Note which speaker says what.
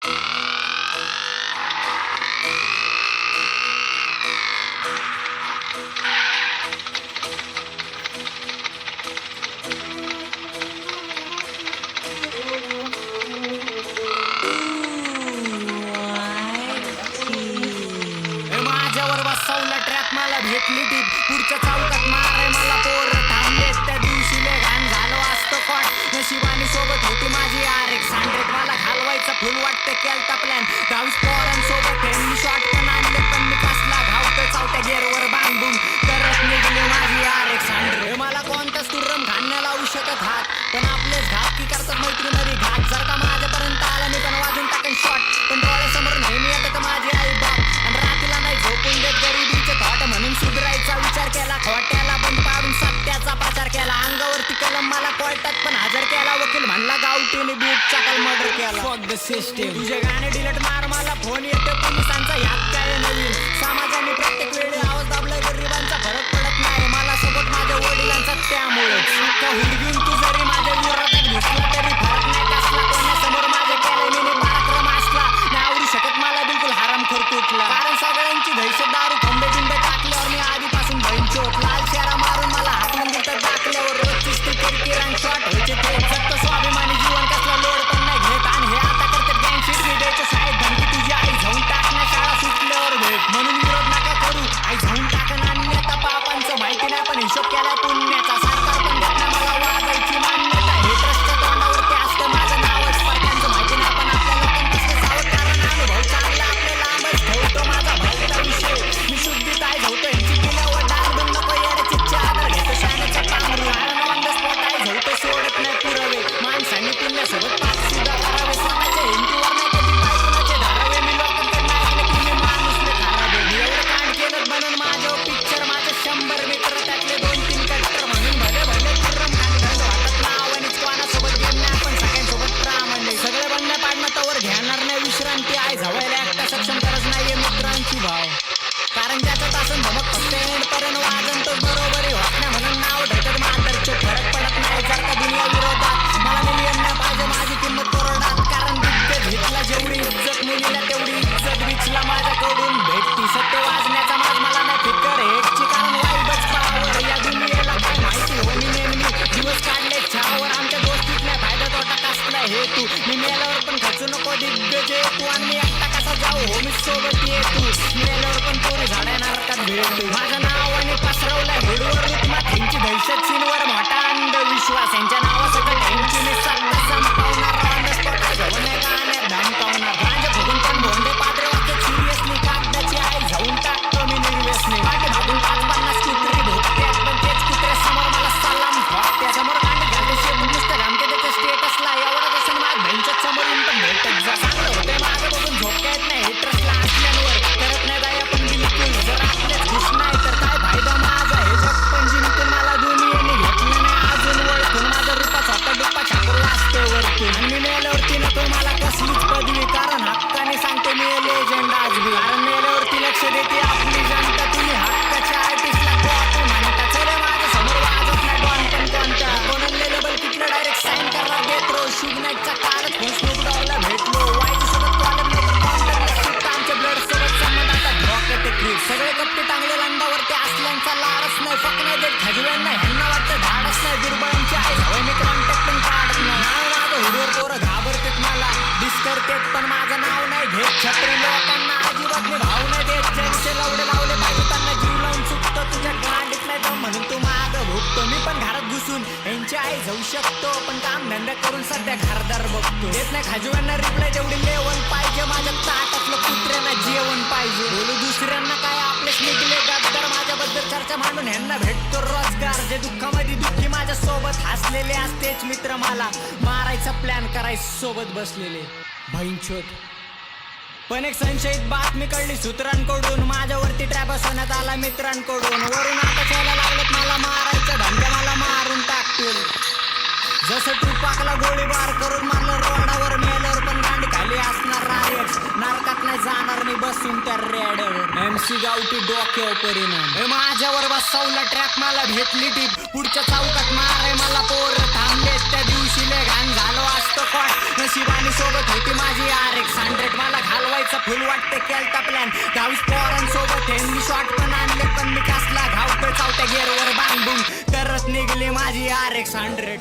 Speaker 1: माझ्यावर बसवला ट्रॅप मला भेटली टीप पुढच्या चौकात मारे मला पोर थांबले त्या दिवशी ले घाण झालो असतो कॉट नशिबानी सोबत होती माझी RX-100 मला घालवायचा फुल वाटते केलता प्लॅन 22 पोरांसोबत त्यांनी शॉट पण आणले पण मी कसला घावतोय चावत्या गेअरवर बांधून करत निघली माझी RX-100 मला कोणताच तुर्रम घालण्या लावू शकत हात पण आपलेच घात की करतात मैत्रीमध्ये घात जर का माझ्यापर्यंत आला मी पण वाजून टाकेन शॉट पण डोळ्यासमोर नेहमी येतात माझी आई बाप आणि रात्रीला नाही झोपून देत गरिबीचे थॉट म्हणून सुधरायचा विचार केला खोट्याला बंद पाडून सत्याचा प्रचार केला अंगावरती कलम मला कोर्टात पण हजर केला वकील म्हणला गावठीने बूटचा काल मर्डर केला फक द सिस्टीम तुझे गाणे डिलीट मार मला फोन येतो पोलिसांचा ह्यात काय नवीन समाजाने प्रत्येक वेळी आवाज दाबला गरिबांचा फरक पडत नाही मला सपोर्ट माझ्या वडिलांचा त्यामुळे हुडगून तू जरी माझ्या विरोधात घुसला तरी फरक नाही कसला कोणासमोर माझ्या केलं मी पराक्रम असला नाही आवडू शकत मला बिलकुल हरामखोर तुटला कारण सगळ्यांची दहशत दारू खंबे बिंबे टाकल्यावर मी आधीपासून भैंचोट लाल शेरा मारून मला हाकलून देतात टाकल्यावर रोजची स्टिकर किराण शॉट व्हायचे ते जगत स्वाभिमानी जीवन कसला लोड पण नाही घेत आणि हे आता करतात गँग शीट मी द्यायचं शाळेत धमकी तुझी आई जाऊन टाकण्या शाळा सुटल्यावर भेट म्हणून विरोध नका करू आई जाऊन टाकणं अन्यथा पापांचं माहिती नाही पण हिशोब केला पुण्याचा सरकार पण देत नाही मला वागायची मान्यता हे ट्रस्टच्या तोंडावरती असतं माझं नावच परक्यांचं माहिती नाही पण आपल्या लोकांचं सावध कारण अनुभव चांगला आपल्या लांबच ठेवतो माझा भाऊचा विषय मी शुद्धीत आहे झवतो ह्यांची पिल्यावर डाग बंद नको यायची आदर घेतो शाण्याचं पांघरू कारण ऑन द स्पॉट आहे झवतो सोडत नाही पुरावे माणसांनी पुण्यासोबत पाप सुद्धा करावे स्वतःच्या हिंदीवर नाही कधी पाय कुणाचे धारावे मी लोकांकडनं ऐकलं की मी माणूस ले खराबे मी एवढं कांड केलं बनून माझ्या पिक्चर माझे 100 मित्र त्यातले 2-3 कट्टर म्हणून भले भले खुर्रम घालत वाटत नाव आणि कोणासोबत घेणं आपण सगळ्यांसोबत प्रामाणिक सगळे बंद पाडणं तवर घेणार नाही विश्रांती आहे झवायला एकटा सक्षम गरज नाहीये मित्रांची भाव कारण ज्याचं तासन धमक फक्त एंडपर्यंत वाजन तो बरोबरी होत नाही म्हणून नाव ढकत मांडरचे फरक पडत नाही जर का दुनिया विरोधात मला मिलियन नाही पाहिजे माझी किंमत करोडात कारण दिग्गज हितला जेवढी इज्जत मुलीला तेवढी इज्जत विचला माझ्याकडून भेटती सत्य वाजण्याचा माज मला नाही फिकर हेची कारण वाईबच पावर या दुनियेला काय माहिती हो मी नेहमी दिवस काढले छावर आमच्या दोस्तीत नाही फायदा तोटा कसला हे तू मी मेल्यावर पण खचू नको दिग्गज तू आणि मी एकटा कसा जाऊ हो मी सोबत ये तू मेल्यावर पण पोरी झाड्या नरकात भेटू माझं नाव आणि पसरवलंय हेडवर रुतमा त्यांची दहशत सीनवर मोठा अंधविश्वास यांच्या नावासकट यांची मी सत्ता संपवणार ऑन द स्पॉट जवळ गाण्यात धमकावणार माझ्या फुगून पण भोंडे पात्र वाचत सिरियसली कागदाची आई जाऊन टाकतो मी निर्व्यसनी माझे भागून 5-50 कुत्री भोगत्यात पण तेच कुत्र्यासमोर मला सलाम ठोकत्या समोर कांड घालते शेप नुसतं घामते त्याच्या स्टेटसला एवढा कसं माझ भैंच्यात समोर येऊन पण भेटत जा चांगलं होतंय माझं बघून झोपता येत नाही हेटरसला असल्यावर करत नाही दया पण बिलकुल जर आपल्याच खुश नाही तर काय फायदा माझा हे जग पण जिंकून मला दुनियेने घेतलं नाही अजून वळखून माझा रूपा स्वतः डुप्पा छापला असते वरतून आणि मी मेल्यावरती नको मला कसलीच पदवी कारण हक्काने सांगतो मी लेजंड आजबी कारण मेल्यावरती लक्ष देते आपली जनता तुम्ही हक्काच्या आर्टिस्टला कॉपी म्हणता चले माझ्या समोर वाजत नाही डॉन पण कोणता कोणाला लेबल किटलं डायरेक्ट साईन करणार देत रोज शुगनाईटचा कालच स्नूप डॉगला भेटलो वाईट सोबत कॉलर नाही कॉन्टॅक्ट सुट्टा आमच्या ब्लड सोबत संबंध आता धोक्यात क्रीप सगळे कप्पे टांगले लंडावरती असल्यांचा लाडच नाही फक नाही देत खजव्यांना ह्यांना वाटतं धाडच नाही दुर्बळांची आई हवं मी कॉन्टॅक्ट पण काढत नाही माझं हुडवर पोरं घाबरतेत मला डिस करतेत पण माझं नाव नाही घेत छत्री लोकांना अजिबात मी भाव नाही देत ज्यांचे लवडे लावले पाहिजे त्यांना जीव लावून चुकतो तुझ्या गांडीत नाही दम म्हणून तू मागं भुकतो मी पण घरात घुसून यांची आई जाऊ शकतो पण काम धंदा करून सध्या घरदार बघतो देत नाही खाजव्यांना रिप्लाय जेवढी लेवण पाहिजे माझ्या ताटातलं कुत्र्यांना जेवण पाहिजे बोलू दुसऱ्यांना काय आपलेच निघले गद्दार माझ्याबद्दल चर्चा मांडून ह्यांना भेटतो रोजगार जे दुःखामध्ये दुःखी माझ्या सोबत हसलेले असतेच मित्र मला मारायचा प्लॅन करायचं सोबत बसलेले भैंचोत पण एक संशयित बातमी कळली सूत्रांकडून माझ्यावरती ट्रॅप बसवण्यात आला मित्रांकडून वरून आकाशाला लागलेत मला मारायचं धंदा मला मारून टाकतील जसं टुपाकला गोळीबार करून मारलं रोडावर मेल्यावर पण गांडी खाली असणार रायट्स नारकात नाही जाणार मी बसून त्या रेड्यावर MC गावठी डोक्यावर परिणाम माझ्यावर बसवला ट्रॅप मला भेटली टीप पुढच्या चौकात मारे मला पोर थांबले त्या दिवशी ले घाण झालो असतो कॉट नशिबानी सोबत होती माझी RX-100 फुल वाटते केलता प्लॅन 22 पोरांसोबत हे मी शॉट पण आणले पण मी कसला घावतोय चावत्या गेअरवर बांधून करत निघली माझी RX 100